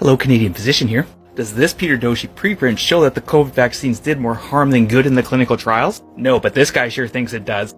Hello, Canadian physician here. Does this Peter Doshi preprint show that the COVID vaccines did more harm than good in the clinical trials? No, but this guy sure thinks it does.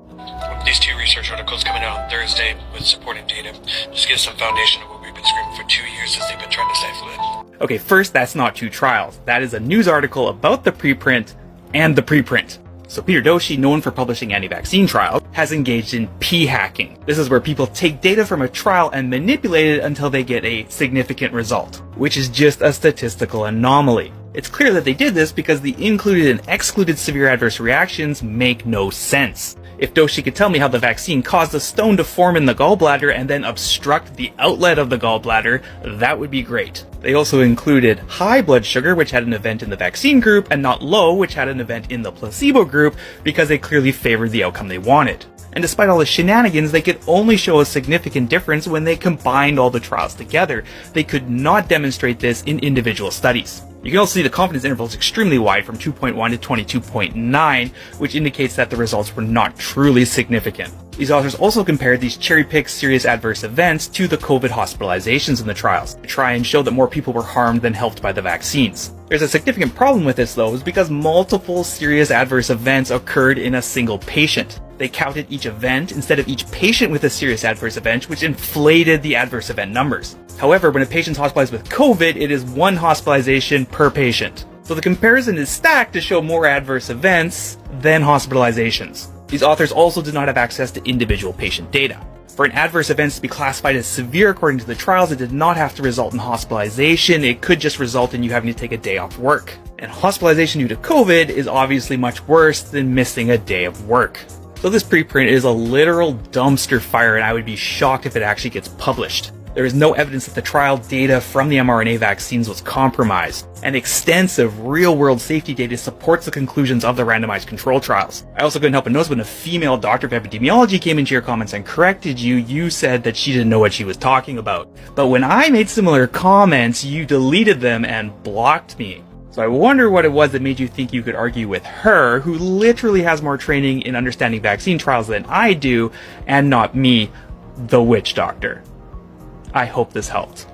These two research articles coming out on Thursday with supporting data just gives some foundation of what we've been screaming for 2 years as they've been trying to stifle it. Okay, first, that's not two trials. That is a news article about the preprint and the preprint. So Peter Doshi, known for publishing anti-vaccine trials, has engaged in p-hacking. This is where people take data from a trial and manipulate it until they get a significant result, which is just a statistical anomaly. It's clear that they did this because the included and excluded severe adverse reactions make no sense. If Doshi could tell me how the vaccine caused a stone to form in the gallbladder and then obstruct the outlet of the gallbladder, that would be great. They also included high blood sugar, which had an event in the vaccine group, and not low, which had an event in the placebo group, because they clearly favored the outcome they wanted. And despite all the shenanigans, they could only show a significant difference when they combined all the trials together. They could not demonstrate this in individual studies. You can also see the confidence interval is extremely wide from 2.1 to 22.9, which indicates that the results were not truly significant. These authors also compared these cherry-picked serious adverse events to the COVID hospitalizations in the trials, to try and show that more people were harmed than helped by the vaccines. There's a significant problem with this though, is because multiple serious adverse events occurred in a single patient. They counted each event instead of each patient with a serious adverse event, which inflated the adverse event numbers. However, when a patient's hospitalized with COVID, it is one hospitalization per patient. So the comparison is stacked to show more adverse events than hospitalizations. These authors also did not have access to individual patient data. For an adverse event to be classified as severe according to the trials, it did not have to result in hospitalization. It could just result in you having to take a day off work. And hospitalization due to COVID is obviously much worse than missing a day of work. So this preprint is a literal dumpster fire, and I would be shocked if it actually gets published. There is no evidence that the trial data from the mRNA vaccines was compromised, and extensive real-world safety data supports the conclusions of the randomized control trials. I also couldn't help but notice when a female doctor of epidemiology came into your comments and corrected you, you said that she didn't know what she was talking about. But when I made similar comments, you deleted them and blocked me. So I wonder what it was that made you think you could argue with her, who literally has more training in understanding vaccine trials than I do, and not me, the witch doctor. I hope this helped.